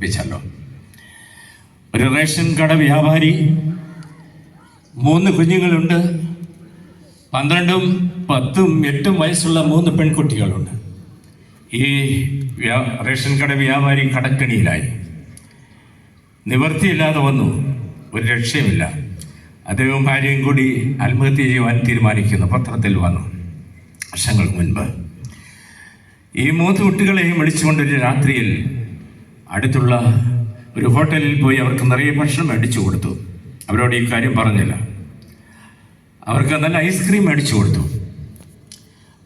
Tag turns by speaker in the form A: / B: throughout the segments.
A: കേൾപ്പിച്ചല്ലോ. ഒരു റേഷൻ കട വ്യാപാരി 3 കുഞ്ഞുങ്ങളുണ്ട്. 12, 10, 8 വയസ്സുള്ള 3 പെൺകുട്ടികളുണ്ട്. ഈ റേഷൻ കട വ്യാപാരി കടക്കണിയിലായി. നിവൃത്തിയില്ലാതെ വന്നു. ഒരു രക്ഷയുമില്ല. അദ്ദേഹവും ഭാര്യയും കൂടി ആത്മഹത്യ ചെയ്യുവാൻ തീരുമാനിക്കുന്നു. പത്രത്തിൽ വന്നു വർഷങ്ങൾക്ക് മുൻപ്. ഈ 3 കുട്ടികളെയും വിളിച്ചുകൊണ്ടൊരു രാത്രിയിൽ അടുത്തുള്ള ഒരു ഹോട്ടലിൽ പോയി അവർക്ക് നിറയെ ഭക്ഷണം മേടിച്ചു കൊടുത്തു. അവരോട് ഈ കാര്യം പറഞ്ഞില്ല. അവർക്ക് നല്ല ഐസ്ക്രീം മേടിച്ചു കൊടുത്തു.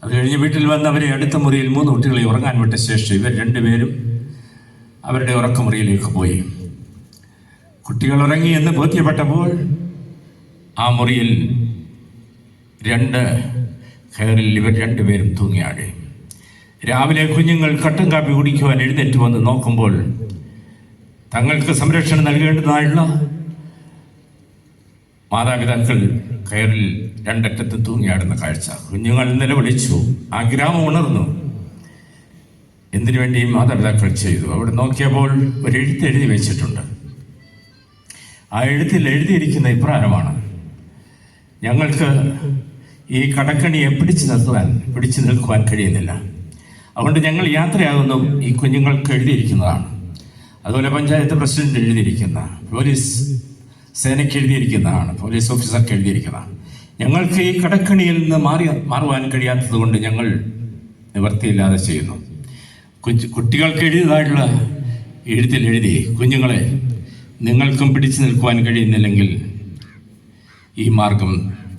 A: അത് കഴിഞ്ഞ് വീട്ടിൽ വന്ന് അവരെ അടുത്ത മുറിയിൽ 3 കുട്ടികളെ ഉറങ്ങാൻ വിട്ട ശേഷം ഇവർ 2 പേരും അവരുടെ ഉറക്കമുറിയിലേക്ക് പോയി. കുട്ടികൾ ഉറങ്ങി എന്ന് ബോധ്യപ്പെട്ടപ്പോൾ ആ മുറിയിൽ 2 കയറിൽ ഇവർ 2 പേരും തൂങ്ങിയാടി. രാവിലെ കുഞ്ഞുങ്ങൾ കട്ടൻ കാപ്പി കുടിക്കുവാൻ എഴുന്നേറ്റ് വന്ന് നോക്കുമ്പോൾ തങ്ങൾക്ക് സംരക്ഷണം നൽകേണ്ടതായുള്ള മാതാപിതാക്കൾ കയറിൽ 2 അറ്റത്ത് തൂങ്ങിയാടുന്ന കാഴ്ച. കുഞ്ഞുങ്ങൾ നിലവിളിച്ചു. ആ ഗ്രാമം ഉണർന്നു. എന്തിനു വേണ്ടി മാതാപിതാക്കൾ ചെയ്തു? അവിടെ നോക്കിയപ്പോൾ ഒരു എഴുത്ത് എഴുതി വെച്ചിട്ടുണ്ട്. ആ എഴുത്തിൽ എഴുതിയിരിക്കുന്ന ഇപ്രകാരമാണ്: ഞങ്ങൾക്ക് ഈ കടക്കണിയെ പിടിച്ചു നിൽക്കുവാൻ കഴിയുന്നില്ല. അതുകൊണ്ട് ഞങ്ങൾ യാത്രയാകുന്നു. ഈ കുഞ്ഞുങ്ങൾക്ക് എഴുതിയിരിക്കുന്നതാണ്. അതുപോലെ പഞ്ചായത്ത് പ്രസിഡന്റ് എഴുതിയിരിക്കുന്ന, പോലീസ് സേനയ്ക്ക് എഴുതിയിരിക്കുന്നതാണ്, പോലീസ് ഓഫീസർക്ക് എഴുതിയിരിക്കുന്നതാണ്. ഞങ്ങൾക്ക് ഈ കടക്കണിയിൽ നിന്ന് മാറുവാൻ കഴിയാത്തത് കൊണ്ട് ഞങ്ങൾ നിവൃത്തിയില്ലാതെ ചെയ്യുന്നു. കുട്ടികൾക്ക് എഴുതിയതായിട്ടുള്ള എഴുത്തിൽ എഴുതി: കുഞ്ഞുങ്ങളെ, നിങ്ങൾക്കും പിടിച്ചു നിൽക്കുവാൻ കഴിയുന്നില്ലെങ്കിൽ ഈ മാർഗം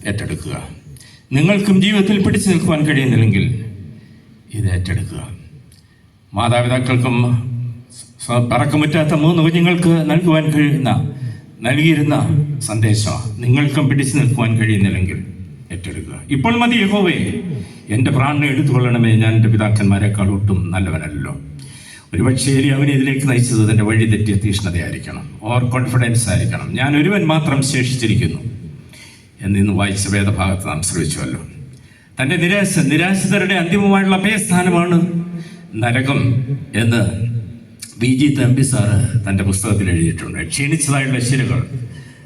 A: ഏറ്റെടുക്കുക. നിങ്ങൾക്കും ജീവിതത്തിൽ പിടിച്ചു നിൽക്കുവാൻ കഴിയുന്നില്ലെങ്കിൽ ഇത് ഏറ്റെടുക്കുക. മാതാപിതാക്കൾക്കും പറക്കമുറ്റാത്ത 3 കുഞ്ഞുങ്ങൾക്ക് നൽകിയിരുന്ന സന്ദേശം: നിങ്ങൾക്കും പിടിച്ചു നിൽക്കുവാൻ കഴിയുന്നില്ലെങ്കിൽ ഏറ്റെടുക്കുക. ഇപ്പോൾ മതി യഹോവേ, എൻ്റെ പ്രാണനെ എടുത്തുകൊള്ളണമേ. ഞാൻ എൻ്റെ പിതാക്കന്മാരെക്കാൾ ഒട്ടും നല്ലവനല്ലോ. ഒരുപക്ഷേ അവനെ ഇതിലേക്ക് നയിച്ചത് തൻ്റെ വഴി തെറ്റിയ തീഷ്ണതയായിരിക്കണം, ഓവർ കോൺഫിഡൻസ് ആയിരിക്കണം. ഞാൻ ഒരുവൻ മാത്രം ശേഷിച്ചിരിക്കുന്നു എന്നിന്ന് വായിച്ച വേദഭാഗത്ത് നാം ശ്രമിച്ചുവല്ലോ. തൻ്റെ നിരാശിതരുടെ അന്തിമമായുള്ള അഭയസ്ഥാനമാണ് നരകം എന്ന് BG തമ്പി സാറ് തൻ്റെ പുസ്തകത്തിൽ എഴുതിയിട്ടുണ്ട്. ക്ഷീണിച്ചതായുള്ള ശിലകൾ,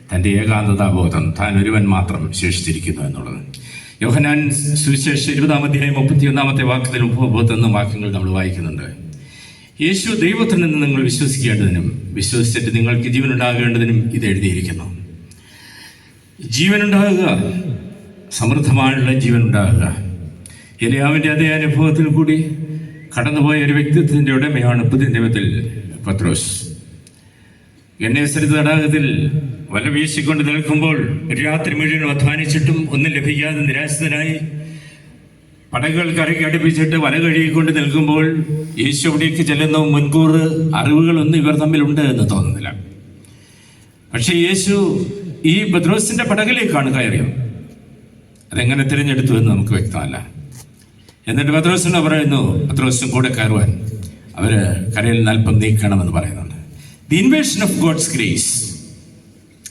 A: തൻ്റെ ഏകാന്തതാബോധം, താൻ ഒരുവൻ മാത്രം ശേഷിച്ചിരിക്കുന്നു എന്നുള്ളത്. യോഹന്നാൻ സുവിശേഷം 20-ാം അധ്യായം 31-ാമത്തെ വാക്യത്തിൽ 31 വാക്യങ്ങൾ നമ്മൾ വായിക്കുന്നുണ്ട്. യേശു ദൈവത്തിൽ നിന്ന് നിങ്ങൾ വിശ്വസിക്കേണ്ടതിനും വിശ്വസിച്ചിട്ട് നിങ്ങൾക്ക് ജീവനുണ്ടാകേണ്ടതിനും ഇത് എഴുതിയിരിക്കുന്നു. ജീവനുണ്ടാകുക, സമൃദ്ധമായുള്ള ജീവനുണ്ടാകുക. എലിയാവിൻ്റെ അതേ അനുഭവത്തിൽ കൂടി കടന്നുപോയ ഒരു വ്യക്തിത്വത്തിൻ്റെ ഉടമയാണ് പുതിയ നിയമത്തിൽ പത്രോസ്. ഗന്നേസരത്ത് തടാകത്തിൽ വല വീശിക്കൊണ്ട് നിൽക്കുമ്പോൾ രാത്രി മുഴുവൻ അധ്വാനിച്ചിട്ടും ഒന്നും ലഭിക്കാതെ നിരാശിതനായി പടകുകൾ കരയ്ക്ക് അടുപ്പിച്ചിട്ട് വല കഴുകിക്കൊണ്ട് നിൽക്കുമ്പോൾ യേശു അവിടേക്ക് ചെല്ലുന്ന മുൻകൂർ അറിവുകളൊന്നും ഇവർ തമ്മിലുണ്ട് എന്ന് തോന്നുന്നില്ല. പക്ഷേ യേശു ഈ പത്രോസിന്റെ പടകിലേക്കാണ് കയറിയത്. അതെങ്ങനെ തിരഞ്ഞെടുത്തു എന്ന് നമുക്ക് വ്യക്തമല്ല. എന്നിട്ട് പത്രോസിനെ പറയുന്നു, പത്രോസും കൂടെ കയറുവാൻ അവര് കരയിൽ നിന്ന് അല്പം നീക്കണമെന്ന് പറയുന്നുണ്ട്. The invasion of God's grace.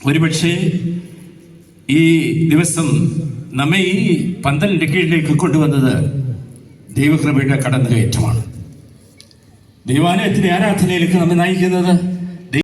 A: ഒരുപക്ഷെ ഈ ദിവസം നമ്മെ ഈ പന്തലിൻ്റെ കീഴിലേക്ക് കൊണ്ടുവന്നത് ദൈവകൃപയുടെ കടന്നുകയറ്റമാണ്. ദൈവാലയത്തിലെ ആരാധനയിലേക്ക് നമ്മെ നയിക്കുന്നത്